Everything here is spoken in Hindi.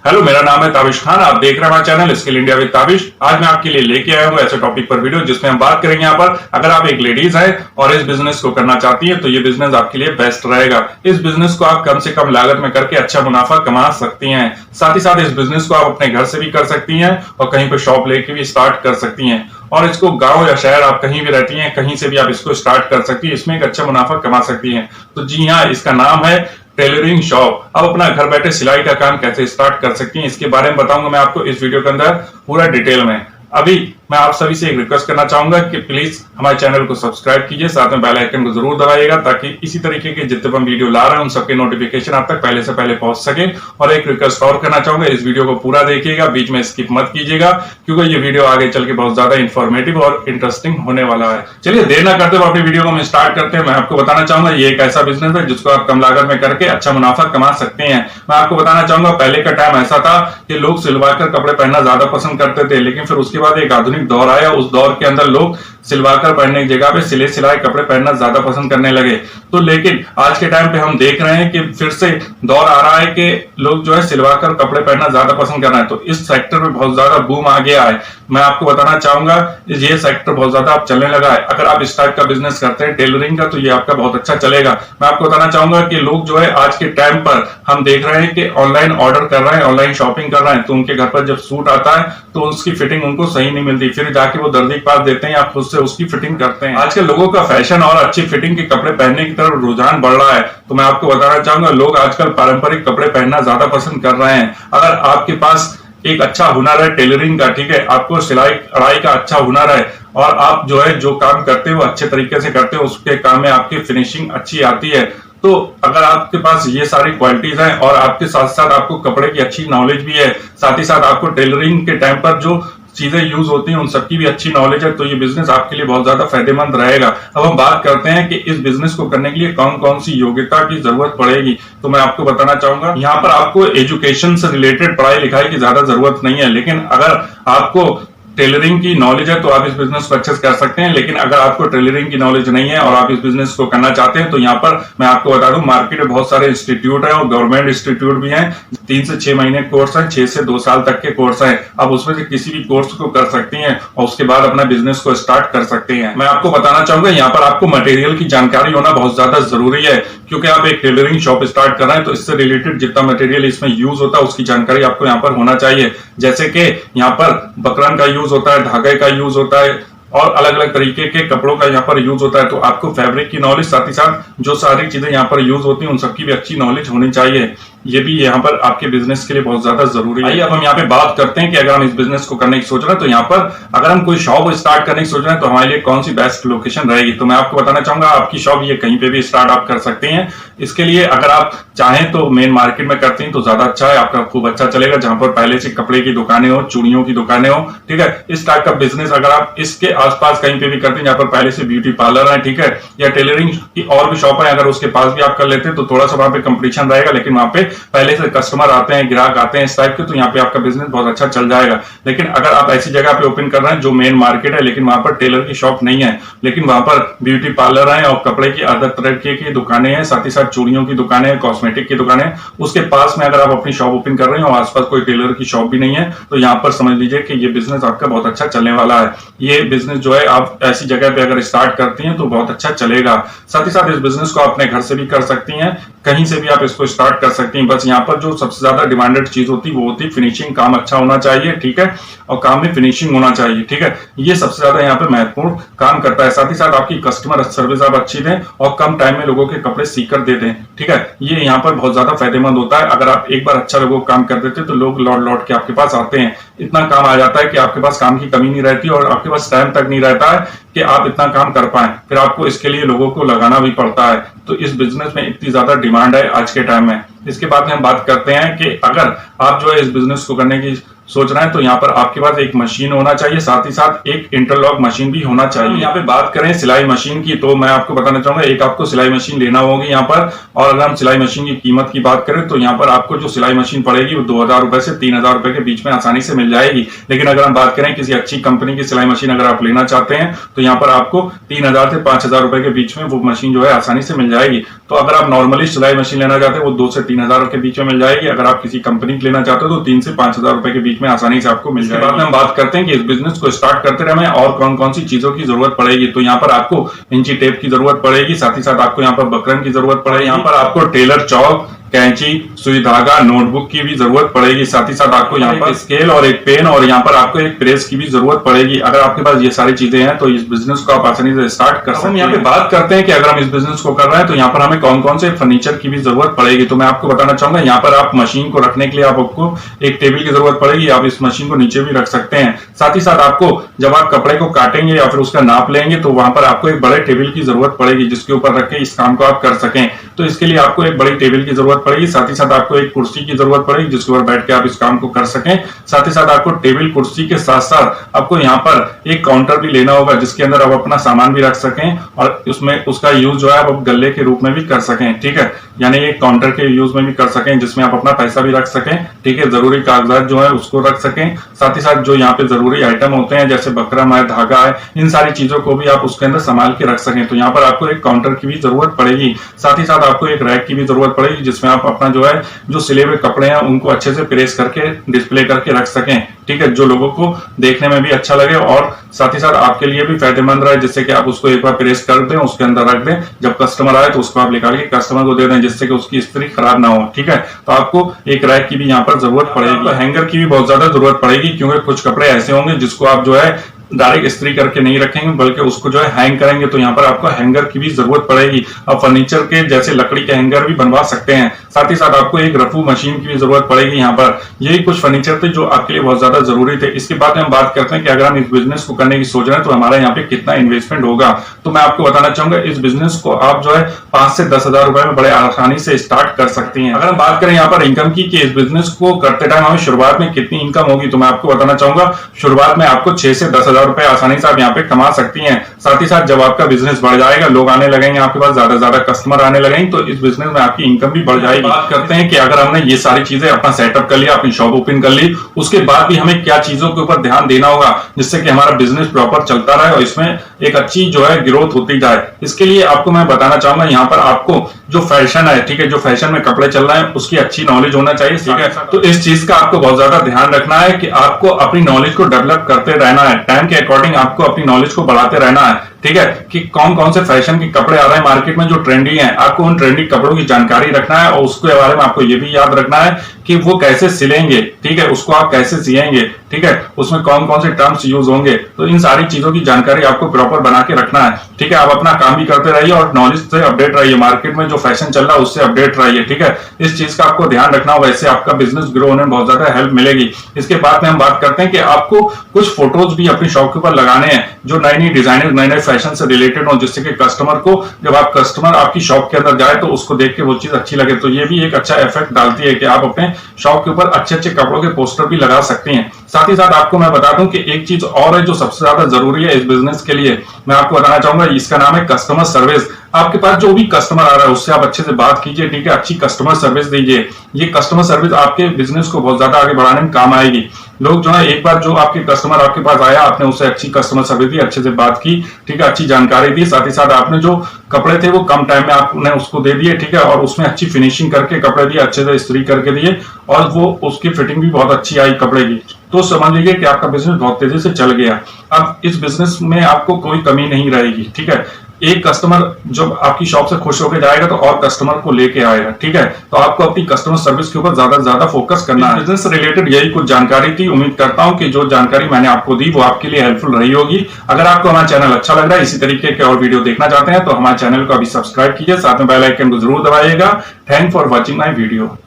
हेलो, मेरा नाम है ताबिश खान। आप देख रहे हैं हमारा channel skill India with Tabish. आज मैं आपके लिए लेके आया हूँ ऐसे टॉपिक पर वीडियो जिसमें हम बात करेंगे यहाँ पर अगर आप एक लेडीज है और इस बिजनेस को करना चाहती है तो ये बिजनेस आपके लिए बेस्ट रहेगा। इस बिजनेस को आप कम से कम लागत में करके अच्छा मुनाफा कमा सकती हैं। साथ ही साथ इस बिजनेस को आप अपने घर से भी कर सकती हैं और कहीं पर शॉप लेके भी स्टार्ट कर सकती हैं। और इसको गांव या शहर आप कहीं भी रहती हैं, कहीं से भी आप इसको स्टार्ट कर सकती हैं। इसमें एक अच्छा मुनाफा कमा सकती हैं। तो जी हाँ, इसका नाम है टेलरिंग शॉप। अब अपना घर बैठे सिलाई का काम कैसे स्टार्ट कर सकती हैं इसके बारे में बताऊंगा मैं आपको इस वीडियो के अंदर पूरा डिटेल में। अभी मैं आप सभी से एक रिक्वेस्ट करना चाहूंगा कि प्लीज हमारे चैनल को सब्सक्राइब कीजिए, साथ में बेल आइकन को जरूर दबाइएगा ताकि इसी तरीके के जितने हम वीडियो ला रहे हैं उन सबके नोटिफिकेशन आप तक पहले से पहले पहुंच सके। और एक रिक्वेस्ट और करना चाहूंगा, इस वीडियो को पूरा देखिएगा, बीच में स्किप मत कीजिएगा क्योंकि ये वीडियो आगे चल के बहुत ज्यादा इंफॉर्मेटिव और इंटरेस्टिंग होने वाला है। चलिए देर ना करते हुए अपनी वीडियो को हम स्टार्ट करते हैं। मैं आपको बताना चाहूंगा ये एक ऐसा बिजनेस है जिसको आप कम लागत में करके अच्छा मुनाफा कमा सकते हैं। मैं आपको बताना चाहूंगा पहले का टाइम ऐसा था कि लोग सिलवाकर कपड़े पहनना ज्यादा पसंद करते थे, लेकिन फिर उसके बाद एक आधुनिक दौर आया। उस दौर के अंदर लोग सिलवाकर पहनने की जगह पे सिले सिलाए कपड़े पहनना ज्यादा पसंद करने लगे। तो लेकिन आज के टाइम पे हम देख रहे हैं कि फिर से दौर आ रहा है कि लोग जो है सिलवाकर कपड़े पहनना ज्यादा पसंद कर रहे हैं। तो इस सेक्टर में बहुत ज्यादा बूम आ गया है। मैं आपको बताना चाहूंगा ये सेक्टर बहुत ज्यादा अब चलने लगा है। अगर आप इस टाइप का बिजनेस करते हैं टेलरिंग का तो ये आपका बहुत अच्छा चलेगा। मैं आपको बताना चाहूंगा कि लोग जो है आज के टाइम पर हम देख रहे हैं कि ऑनलाइन ऑर्डर कर रहे हैं, ऑनलाइन शॉपिंग कर रहे हैं, तो उनके घर पर जब सूट आता है तो उसकी फिटिंग उनको सही नहीं मिलती, फिर जाके वो दर्जी के पास देते हैं या खुद से उसकी फिटिंग करते हैं। आजकल लोगों का फैशन और अच्छी फिटिंग के कपड़े पहनने की तरफ रुझान बढ़ रहा है। तो मैं आपको बताना चाहूंगा लोग आजकल पारंपरिक कपड़े पहनना ज्यादा पसंद कर रहे हैं। अगर आपके पास एक अच्छा हुनर है टेलरिंग का, ठीक है, आपको सिलाई कढ़ाई का अच्छा हुनर है और आप जो है जो काम करते हो अच्छे तरीके से करते हो, उसके काम में आपकी फिनिशिंग अच्छी आती है, तो अगर आपके पास ये सारी क्वालिटीज हैं और आपके साथ साथ आपको कपड़े की अच्छी नॉलेज भी है, साथ ही साथ आपको टेलरिंग के टाइम पर जो चीजें यूज होती हैं उन सबकी भी अच्छी नॉलेज है, तो ये बिजनेस आपके लिए बहुत ज्यादा फायदेमंद रहेगा। अब हम बात करते हैं कि इस बिजनेस को करने के लिए कौन कौन सी योग्यता की जरूरत पड़ेगी। तो मैं आपको बताना चाहूंगा यहाँ पर आपको एजुकेशन से रिलेटेड पढ़ाई लिखाई की ज्यादा जरूरत नहीं है, लेकिन अगर आपको टेलरिंग की नॉलेज है तो आप इस बिजनेस को अच्छे से कर सकते हैं। लेकिन अगर आपको टेलरिंग की नॉलेज नहीं है और आप इस बिजनेस को करना चाहते हैं तो यहाँ पर मैं आपको बता दूं मार्केट में बहुत सारे इंस्टीट्यूट है और गवर्नमेंट इंस्टीट्यूट भी हैं। 3 से 6 महीने कोर्स है, 6 से 2 साल तक के कोर्स है। आप उसमें से किसी भी कोर्स को कर सकती हैं और उसके बाद अपना बिजनेस को स्टार्ट कर सकते हैं। मैं आपको बताना चाहूंगा यहाँ पर आपको मटेरियल की जानकारी होना बहुत ज्यादा जरूरी है क्योंकि आप एक टेलरिंग शॉप स्टार्ट कर रहे हैं तो इससे रिलेटेड जितना मटेरियल इसमें यूज होता है उसकी जानकारी आपको यहाँ पर होना चाहिए। जैसे कि यहाँ पर बकरन का यूज होता है, धागे का यूज होता है और अलग अलग तरीके के कपड़ों का यहाँ पर यूज होता है। तो आपको फैब्रिक की नॉलेज साथ ही साथ जो सारी चीजें यहाँ पर यूज होती हैं उन सबकी भी अच्छी नॉलेज होनी चाहिए। ये भी यहाँ पर आपके बिजनेस के लिए बहुत ज्यादा जरूरी है। अब हम यहाँ पे बात करते हैं कि अगर हम इस बिजनेस को करने की सोच रहे हैं तो यहाँ पर अगर हम कोई शॉप स्टार्ट करने की सोच रहे हैं तो हमारे लिए कौन सी बेस्ट लोकेशन रहेगी। तो मैं आपको बताना चाहूंगा आपकी शॉप ये कहीं पे भी स्टार्ट आप कर सकते हैं। इसके लिए अगर आप चाहें तो मेन मार्केट में करते हैं तो ज्यादा अच्छा है, आपका खूब अच्छा चलेगा, जहां पर पहले से कपड़े की दुकानें हो, चूड़ियों की दुकानें हो, ठीक है। इस टाइप का बिजनेस अगर आप इसके आसपास कहीं पे भी करते हैं जहां पर पहले से ब्यूटी पार्लर है, ठीक है, या टेलरिंग की और भी शॉप है, अगर उसके पास भी आप कर लेते हैं तो थोड़ा सा वहां पे कंपटीशन रहेगा, लेकिन वहां पे पहले से कस्टमर आते हैं, ग्राहक आते हैं इस टाइप के, तो यहाँ पे आपका बिजनेस बहुत अच्छा चल जाएगा। लेकिन अगर आप ऐसी जगह पे ओपन कर रहे हैं जो मेन मार्केट है लेकिन वहां पर टेलर की शॉप नहीं है, लेकिन वहां पर ब्यूटी पार्लर है और कपड़े की अलग तरह की दुकानें हैं, साथ ही साथ चूड़ियों की दुकानें हैं, कॉस्मेटिक की दुकानें, उसके पास में अगर आप अपनी शॉप ओपन कर रहे हैं और आसपास कोई टेलर की शॉप भी नहीं है तो यहाँ पर समझ लीजिए कि ये बिजनेस आपका बहुत अच्छा चलने वाला है। ये बिजनेस जो है आप ऐसी जगह पे अगर स्टार्ट करती हैं तो बहुत अच्छा चलेगा। साथ ही साथ इस बिजनेस को अपने घर से भी कर सकती हैं, कहीं से भी आप इसको स्टार्ट कर सकती हैं। बस यहाँ पर जो सबसे ज्यादा डिमांडेड चीज होती है वो होती है फिनिशिंग, काम अच्छा होना चाहिए, ठीक है, और काम में फिनिशिंग होना चाहिए, ठीक है। ये सबसे ज्यादा यहाँ पे महत्वपूर्ण काम करता है। साथ ही साथ आपकी कस्टमर सर्विस आप अच्छी दें और कम टाइम में लोगों के कपड़े सीकर दे दें, ठीक है। ये यहाँ पर बहुत ज्यादा फायदेमंद होता है। अगर आप एक बार अच्छा लोगों को काम कर देते तो लोग लौट लौट के आपके पास आते हैं। इतना काम आ जाता है कि आपके पास काम की कमी नहीं रहती और आपके पास टाइम तक नहीं रहता है कि आप इतना काम कर पाए, फिर आपको इसके लिए लोगों को लगाना भी पड़ता है। तो इस बिजनेस में इतनी ज्यादा डिमांड है आज के टाइम में। इसके बाद में हम बात करते हैं कि अगर आप जो है इस बिजनेस को करने की सोच रहे हैं तो यहाँ पर आपके पास एक मशीन होना चाहिए, साथ ही साथ एक इंटरलॉक मशीन भी होना चाहिए। यहाँ पे बात करें सिलाई मशीन की तो मैं आपको बताना चाहूंगा एक आपको सिलाई मशीन लेना होगी यहाँ पर। और अगर हम सिलाई मशीन की कीमत की बात करें तो यहाँ पर आपको जो सिलाई मशीन पड़ेगी वो 2000 रुपए से 3000 रुपए के बीच में आसानी से मिल जाएगी। लेकिन अगर हम बात करें किसी अच्छी कंपनी की सिलाई मशीन अगर आप लेना चाहते हैं तो यहाँ पर आपको 3000 से 5000 रुपए के बीच में वो मशीन जो है आसानी से मिल जाएगी। तो अगर आप नॉर्मली सिलाई मशीन लेना चाहते हैं वो 2 से 3000 के बीच में मिल जाएगी। अगर आप किसी कंपनी की लेना चाहते हो तो 3 से 5000 रुपए के बीच में आसानी से आपको मिल जाएगी। बाद में हम बात करते हैं कि इस बिजनेस को स्टार्ट करते रहे हमें और कौन कौन सी चीजों की जरूरत पड़ेगी। तो यहाँ पर आपको इंची टेप की जरूरत पड़ेगी, साथ ही साथ आपको यहाँ पर बकरम की जरूरत पड़ेगी, यहाँ पर आपको टेलर चौक, कैंची, सुई धागा, नोटबुक की भी जरूरत पड़ेगी, साथ ही साथ आपको यहाँ पर स्केल और एक पेन और यहाँ पर आपको एक प्रेस की भी जरूरत पड़ेगी। अगर आपके पास ये सारी चीजें हैं तो इस बिजनेस को आप आसानी से स्टार्ट कर सकते हैं। यहाँ पे बात करते हैं कि अगर हम इस बिजनेस को कर रहे हैं तो यहाँ पर हमें कौन कौन से फर्नीचर की भी जरूरत पड़ेगी। तो मैं आपको बताना चाहूंगा यहाँ पर आप मशीन को रखने के लिए आपको एक टेबल की जरूरत पड़ेगी, आप इस मशीन को नीचे भी रख सकते हैं। साथ ही साथ आपको जब आप कपड़े को काटेंगे या फिर उसका नाप लेंगे तो वहां पर आपको एक बड़े टेबल की जरूरत पड़ेगी जिसके ऊपर रख के इस काम को आप कर सकें। तो इसके लिए आपको एक बड़ी टेबल की जरूरत पड़ेगी, साथ ही साथ आपको एक कुर्सी की जरूरत पड़ेगी जिसके ऊपर बैठ के आप इस काम को कर सकें। साथ ही साथ आपको टेबल कुर्सी के साथ साथ आपको यहाँ पर एक काउंटर भी लेना होगा जिसके अंदर आप अपना सामान भी रख सकें और उसमें उसका यूज जो है आप गले के रूप में भी कर सकें। ठीक है, यानी एक काउंटर के यूज में भी कर सकें जिसमें आप अपना पैसा भी रख सकें। ठीक है, जरूरी कागजात जो है उसको रख सकें। साथ ही साथ जो यहाँ पे जरूरी आइटम होते हैं जैसे बकरम है, धागा है, इन सारी चीजों को भी आप उसके अंदर संभाल के रख सकें। तो यहाँ पर आपको एक काउंटर की भी जरूरत पड़ेगी, साथ ही साथ आपको एक रैक की भी जरूरत पड़ेगी जिसमें आप अपना जो है जो सिले हुए कपड़े हैं उनको अच्छे से प्रेस करके डिस्प्ले करके रख सकें। ठीक है, जो लोगों को देखने में भी अच्छा लगे और साथ ही साथ आपके लिए भी फायदेमंद रहे, जिससे कि आप उसको एक बार प्रेस कर दें, उसके अंदर रख दें, जब कस्टमर आए तो उसको आप निकाल के कस्टमर को दे दें जिससे कि उसकी इस्त्री खराब ना हो। ठीक है, तो आपको एक रैक की भी यहाँ पर जरूरत पड़ेगी। तो हैंगर की भी बहुत ज्यादा जरूरत पड़ेगी क्योंकि कुछ कपड़े ऐसे होंगे जिसको आप जो है डायरेक्ट इस्त्री करके नहीं रखेंगे बल्कि उसको जो है हैंग करेंगे। तो यहाँ पर आपको हैंगर की भी जरूरत पड़ेगी। आप फर्नीचर के जैसे लकड़ी के हैंगर भी बनवा सकते हैं। साथ ही साथ आपको एक रफू मशीन की भी जरूरत पड़ेगी। यहाँ पर यही कुछ फर्नीचर थे जो आपके लिए बहुत ज्यादा जरूरी थे। इसके बाद हम बात करते हैं कि अगर हम इस बिजनेस को करने की सोच रहे हैं तो हमारा यहाँ पे कितना इन्वेस्टमेंट होगा। तो मैं आपको बताना चाहूंगा इस बिजनेस को आप जो है 5 से 10 हजार रुपए में बड़े आसानी से स्टार्ट कर सकती हैं। अगर हम बात करें यहाँ पर इनकम की कि इस बिजनेस को करते टाइम हमें शुरुआत में कितनी इनकम होगी, तो मैं आपको बताना चाहूंगा शुरुआत में आपको 6 से 10 हजार रुपए आसानी से यहाँ पे कमा सकती हैं। साथ ही साथ जब आपका बिजनेस बढ़ जाएगा, लोग आने लगेंगे आपके पास, ज्यादा कस्टमर आने लगेंगे, तो इस बिजनेस में आपकी इनकम भी बढ़ जाएगी। बात करते हैं कि अगर हमने ये सारी चीजें अपना सेटअप कर लिया, अपनी शॉप ओपन कर ली, उसके बाद भी हमें क्या चीजों के ऊपर ध्यान देना होगा जिससे कि हमारा बिजनेस प्रॉपर चलता रहे और इसमें एक अच्छी जो है ग्रोथ होती जाए। इसके लिए आपको मैं बताना चाहूंगा यहाँ पर आपको जो फैशन है, ठीक है, जो फैशन में कपड़े चल रहे हैं उसकी अच्छी नॉलेज होना चाहिए। ठीक है, तो इस चीज का आपको बहुत ज्यादा ध्यान रखना है कि आपको अपनी नॉलेज को डेवलप करते रहना है, टाइम के अकॉर्डिंग आपको अपनी नॉलेज को बढ़ाते रहना है। ठीक है, कि कौन कौन से फैशन के कपड़े आ रहे हैं मार्केट में जो ट्रेंडी हैं, आपको उन ट्रेंडी कपड़ों की जानकारी रखना है और उसके बारे में आपको ये भी याद रखना है कि वो कैसे सिलेंगे। ठीक है, उसको आप कैसे सिएंगे। ठीक है, उसमें कौन कौन से टर्म्स यूज होंगे, तो इन सारी चीजों की जानकारी आपको प्रॉपर बना के रखना है। ठीक है, आप अपना काम भी करते रहिए और नॉलेज से अपडेट रहिए, मार्केट में जो फैशन चल रहा है उससे अपडेट रहिए। ठीक है, इस चीज का आपको ध्यान रखना होगा, इससे आपका बिजनेस ग्रो होने में बहुत ज्यादा हेल्प मिलेगी। इसके बाद में हम बात करते हैं कि आपको कुछ फोटोज भी अपनी शॉप के ऊपर लगाने हैं जो नई नई डिजाइनर, नए नए फैशन से रिलेटेड हो, जिससे कि कस्टमर को जब आप कस्टमर आपकी शॉप के अंदर जाए तो उसको देख के वो चीज अच्छी लगे। तो ये भी एक अच्छा इफेक्ट डालती है कि आप अपने शॉप के ऊपर अच्छे अच्छे कपड़ों के पोस्टर भी लगा सकते हैं। साथ ही साथ आपको मैं बता दूं कि एक चीज और है जो सबसे ज्यादा जरूरी है इस बिजनेस के लिए, मैं आपको बताना चाहूंगा, इसका नाम है कस्टमर सर्विस। आपके पास जो भी कस्टमर आ रहा है उससे आप अच्छे से बात कीजिए। ठीक है, अच्छी कस्टमर सर्विस दीजिए। ये कस्टमर सर्विस आपके बिजनेस को बहुत ज्यादा आगे बढ़ाने में काम आएगी। लोग जो है एक बार जो आपके कस्टमर आपके पास आया, आपने उससे अच्छी कस्टमर सर्विस दी, अच्छे से बात की, ठीक है, अच्छी जानकारी दी, साथ ही साथ आपने जो कपड़े थे वो कम टाइम में आपने उसको दे दिए। ठीक है, और उसमें अच्छी फिनिशिंग करके कपड़े दिए, अच्छे से इस्त्री करके दिए और वो उसकी फिटिंग भी बहुत अच्छी आई कपड़े की, तो समझ लीजिए कि आपका बिजनेस बहुत तेजी से चल गया। अब इस बिजनेस में आपको कोई कमी नहीं रहेगी। ठीक है, एक कस्टमर जब आपकी शॉप से खुश होकर जाएगा तो और कस्टमर को लेके आएगा। ठीक है, तो आपको अपनी कस्टमर सर्विस के ऊपर ज्यादा से ज्यादा फोकस करना है। बिजनेस से रिलेटेड यही कुछ जानकारी थी। उम्मीद करता हूं कि जो जानकारी मैंने आपको दी वो आपके लिए हेल्पफुल रही होगी। अगर आपको हमारा चैनल अच्छा लग रहा है, इसी तरीके के और वीडियो देखना चाहते हैं तो हमारे चैनल को अभी सब्सक्राइब कीजिए, साथ में बेल आइकन को जरूर दबाइएगा। Thank for watching my video.